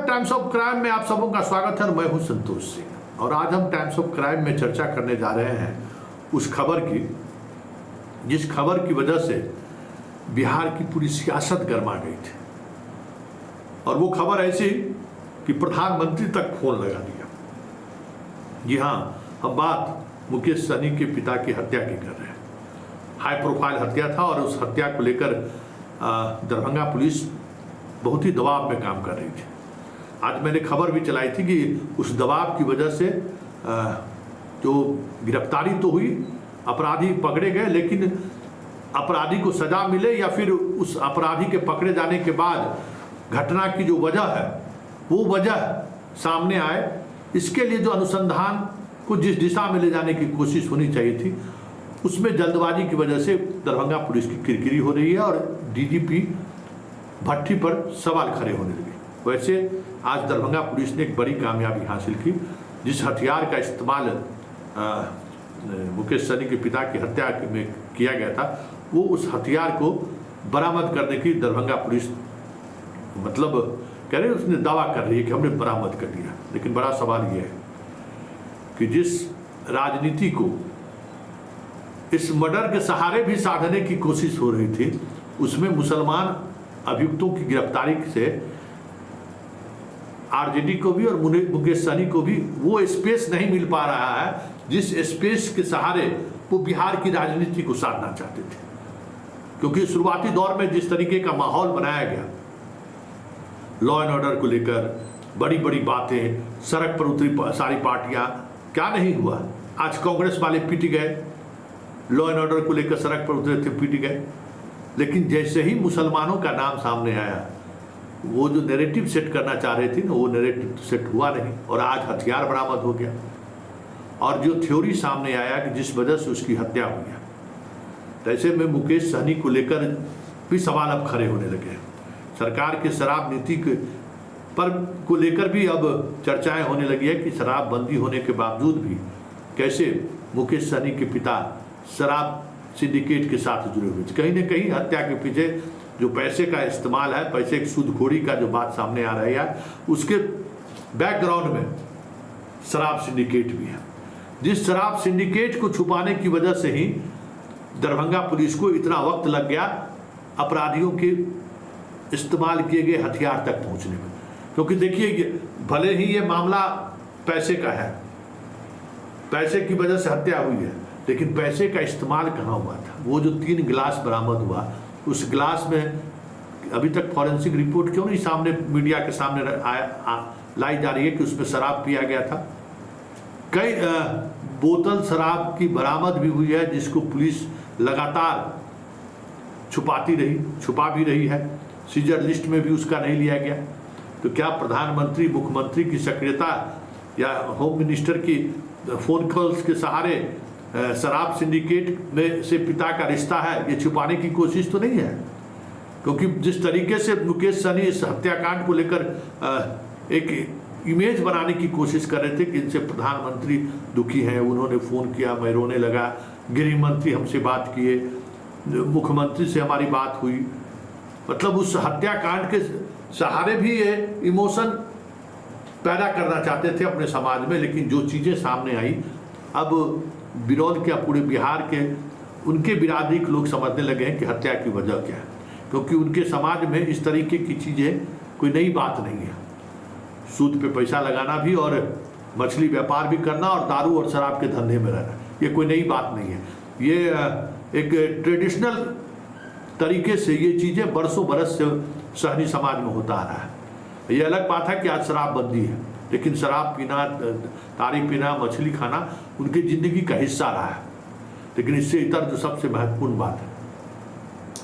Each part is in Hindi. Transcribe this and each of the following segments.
टाइम्स ऑफ क्राइम में आप सबों का स्वागत है। मैं हूं संतोष सिंह और आज हम टाइम्स ऑफ क्राइम में चर्चा करने जा रहे हैं उस खबर की जिस खबर की वजह से बिहार की पूरी सियासत गर्मा गई थी। और वो खबर ऐसी कि प्रधानमंत्री तक फोन लगा दिया। जी हाँ, हम बात मुकेश सहनी के पिता की हत्या की कर रहे हैं। हाई प्रोफाइल हत्या था और उस हत्या को लेकर दरभंगा पुलिस बहुत ही दबाव में काम कर रही थी। आज मैंने खबर भी चलाई थी कि उस दबाव की वजह से जो गिरफ्तारी तो हुई, अपराधी पकड़े गए, लेकिन अपराधी को सजा मिले या फिर उस अपराधी के पकड़े जाने के बाद घटना की जो वजह है वो वजह सामने आए, इसके लिए जो अनुसंधान को जिस दिशा में ले जाने की कोशिश होनी चाहिए थी उसमें जल्दबाजी की वजह से दरभंगा पुलिस की किरकिरी हो रही है और डीजीपी भट्टी पर सवाल खड़े होने लगे। वैसे आज दरभंगा पुलिस ने एक बड़ी कामयाबी हासिल की। जिस हथियार का इस्तेमाल मुकेश सहनी के पिता की हत्या में किया गया था, वो उस हथियार को बरामद करने की दरभंगा पुलिस मतलब कह रहे उसने दावा कर रही है कि हमने बरामद कर लिया। लेकिन बड़ा सवाल ये है कि जिस राजनीति को इस मर्डर के सहारे भी साधने की कोशिश हो रही थी, उसमें मुसलमान अभियुक्तों की गिरफ्तारी से आरजेडी को भी और मुकेश सहनी को भी वो स्पेस नहीं मिल पा रहा है जिस स्पेस के सहारे वो बिहार की राजनीति को साधना चाहते थे। क्योंकि शुरुआती दौर में जिस तरीके का माहौल बनाया गया, लॉ एंड ऑर्डर को लेकर बड़ी बड़ी बातें, सड़क पर उतरी सारी पार्टियां, क्या नहीं हुआ। आज कांग्रेस वाले पिट गए, लॉ एंड ऑर्डर को लेकर सड़क पर उतरे थे, पिट गए। लेकिन जैसे ही मुसलमानों का नाम सामने आया, वो जो नैरेटिव सेट करना चाह रहे थे ना, वो नैरेटिव सेट हुआ नहीं और आज हथियार बरामद हो गया। और जो थ्योरी सामने आया कि जिस वजह से उसकी हत्या हुई है, तो ऐसे में मुकेश सहनी को लेकर भी सवाल अब खड़े होने लगे हैं। सरकार के शराब नीति पर को लेकर भी अब चर्चाएं होने लगी है कि शराबबंदी होने के बावजूद भी कैसे मुकेश सहनी के पिता शराब सिंडिकेट के साथ जुड़े हुए थे। कहीं ना कहीं हत्या के पीछे जो पैसे का इस्तेमाल है, पैसे की सूदखोरी का जो बात सामने आ रही है, उसके बैकग्राउंड में शराब सिंडिकेट भी है। जिस शराब सिंडिकेट को छुपाने की वजह से ही दरभंगा पुलिस को इतना वक्त लग गया अपराधियों के इस्तेमाल किए गए हथियार तक पहुंचने में। क्योंकि देखिए, भले ही ये मामला पैसे का है, पैसे की वजह से हत्या हुई है, लेकिन पैसे का इस्तेमाल कहाँ हुआ था। वो जो 3 गिलास बरामद हुआ, उस गिलास में अभी तक फॉरेंसिक रिपोर्ट क्यों नहीं सामने मीडिया के सामने लाई जा रही है कि उसमें शराब पिया गया था। कई बोतल शराब की बरामद भी हुई है जिसको पुलिस लगातार छुपा भी रही है। सीजर लिस्ट में भी उसका नहीं लिया गया। तो क्या प्रधानमंत्री, मुख्यमंत्री की सक्रियता या होम मिनिस्टर की फोन कॉल्स के सहारे शराब सिंडिकेट में से पिता का रिश्ता है, ये छुपाने की कोशिश तो नहीं है। क्योंकि जिस तरीके से मुकेश सहनी इस हत्याकांड को लेकर एक इमेज बनाने की कोशिश कर रहे थे कि इनसे प्रधानमंत्री दुखी हैं, उन्होंने फ़ोन किया, मैं रोने लगा, गृह मंत्री हमसे बात किए, मुख्यमंत्री से हमारी बात हुई। मतलब उस हत्याकांड के सहारे भी ये इमोशन पैदा करना चाहते थे अपने समाज में। लेकिन जो चीज़ें सामने आई, अब विरोध क्या पूरे बिहार के उनके बिरादरी के लोग समझने लगे हैं कि हत्या की वजह क्या है। क्योंकि उनके समाज में इस तरीके की चीज़ें कोई नई बात नहीं है। सूद पे पैसा लगाना भी और मछली व्यापार भी करना और दारू और शराब के धंधे में रहना, ये कोई नई बात नहीं है। ये एक ट्रेडिशनल तरीके से ये चीज़ें बरसों बरस से सहनी समाज में होता आ रहा है। ये अलग बात है कि आज शराबबंदी है, लेकिन शराब पीना, तारी पीना, मछली खाना उनकी ज़िंदगी का हिस्सा रहा है। लेकिन इससे इतर जो सबसे महत्वपूर्ण बात है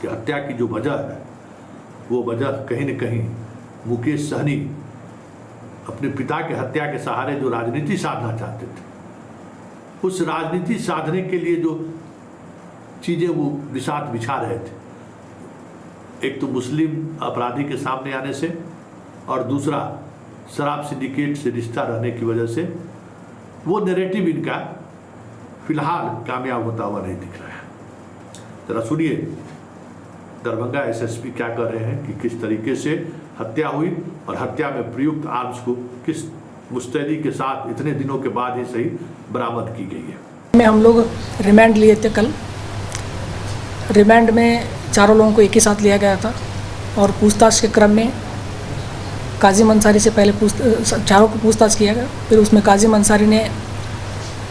कि हत्या की जो वजह है, वो वजह कहीं न कहीं मुकेश सहनी अपने पिता के हत्या के सहारे जो राजनीति साधना चाहते थे, उस राजनीति साधने के लिए जो चीज़ें वो बिसात बिछा रहे थे, एक तो मुस्लिम अपराधी के सामने आने से और दूसरा शराब सिंडिकेट से रिश्ता रहने की वजह से, वो नैरेटिव इनका फिलहाल कामयाब होता हुआ नहीं दिख रहा है। जरा सुनिए दरभंगा एसएसपी क्या कर रहे हैं कि किस तरीके से हत्या हुई और हत्या में प्रयुक्त आर्म्स को किस मुस्तैदी के साथ इतने दिनों के बाद ही सही बरामद की गई है। में हम लोग रिमांड लिए थे कल। रिमांड में चारों लोगों को एक ही साथ लिया गया था और पूछताछ के क्रम में काजिम अंसारी से पहले चारों को पूछताछ किया गया। फिर उसमें काजिम अंसारी ने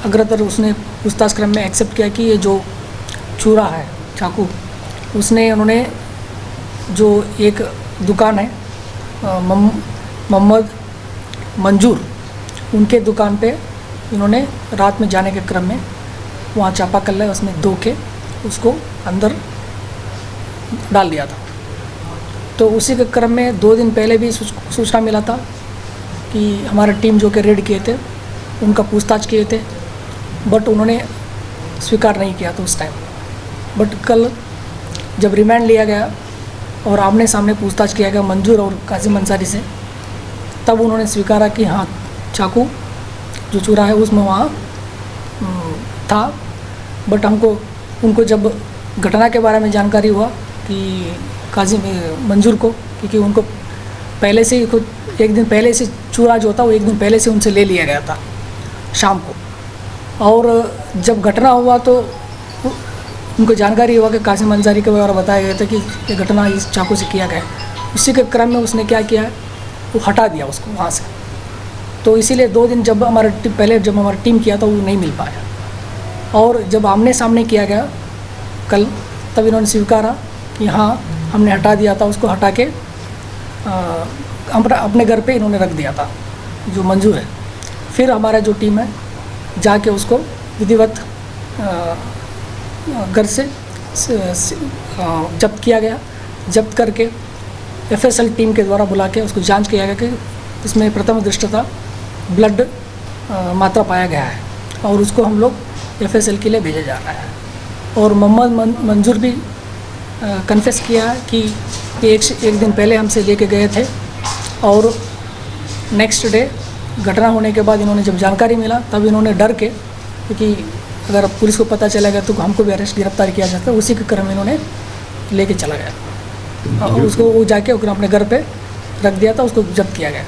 अग्रतर उसने पूछताछ क्रम में एक्सेप्ट किया कि ये जो छुरा है चाकू उन्होंने जो एक दुकान है मोहम्मद मंजूर उनके दुकान पे इन्होंने रात में जाने के क्रम में वहाँ चापाकल है उसमें दो के उसको अंदर डाल दिया था। तो उसी के क्रम में 2 दिन पहले भी सूचना मिला था कि हमारी टीम जो कि रेड किए थे उनका पूछताछ किए थे, बट उन्होंने स्वीकार नहीं किया था उस टाइम। बट कल जब रिमांड लिया गया और आमने सामने पूछताछ किया गया मंजूर और काजिम अंसारी से, तब उन्होंने स्वीकारा कि हाँ चाकू जो चूरा है उसमें वहाँ था। बट उनको जब घटना के बारे में जानकारी हुआ कि काजिम मंजूर को, क्योंकि उनको पहले से ही खुद एक दिन पहले से चूरा जो था वो एक दिन पहले से उनसे ले लिया गया था शाम को, और जब घटना हुआ तो उनको जानकारी हुआ कि काजिम अंसारी के द्वारा बताया गया था कि ये घटना इस चाकू से किया गया। उसी के क्रम में उसने क्या किया, वो हटा दिया उसको वहाँ से। तो इसीलिए 2 दिन जब हमारी टीम किया था वो नहीं मिल पाया, और जब आमने सामने किया गया कल तब इन्होंने स्वीकारा कि हाँ हमने हटा दिया था, उसको हटा के अपने घर पे इन्होंने रख दिया था जो मंजूर है। फिर हमारा जो टीम है जाके उसको विधिवत घर से जब्त किया गया। जब्त करके FSL टीम के द्वारा बुला के उसको जांच किया गया कि इसमें प्रथम दृष्टता ब्लड मात्रा पाया गया है, और उसको हम लोग FSL के लिए भेजा जा रहा है। और मोहम्मद मंजूर भी कन्फेस किया है कि एक दिन पहले हमसे लेके गए थे, और नेक्स्ट डे घटना होने के बाद इन्होंने जब जानकारी मिला तब इन्होंने डर के, क्योंकि अगर पुलिस को पता चलेगा तो हमको भी गिरफ्तार किया जाता है, उसी के क्रम में इन्होंने लेके चला गया और उसको वो जाके अपने घर पे रख दिया था, उसको जब्त किया गया।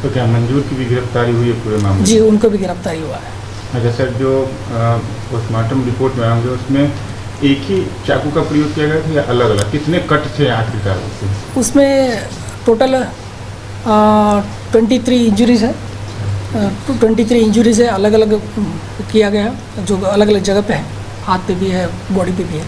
तो क्या मंजूर की भी गिरफ्तारी हुई है पूरे मामले? जी उनको भी गिरफ्तारी हुआ है। अच्छा सर, जो पोस्टमार्टम रिपोर्ट में आएंगे उसमें एक ही चाकू का प्रयोग किया गया था या अलग अलग, कितने कट थे आखिरकार? उसमें टोटल 23 इंजरीज है। 23 इंजरीज है, अलग अलग किया गया है, जो अलग अलग जगह पे है, हाथ पे भी है, बॉडी पे भी है।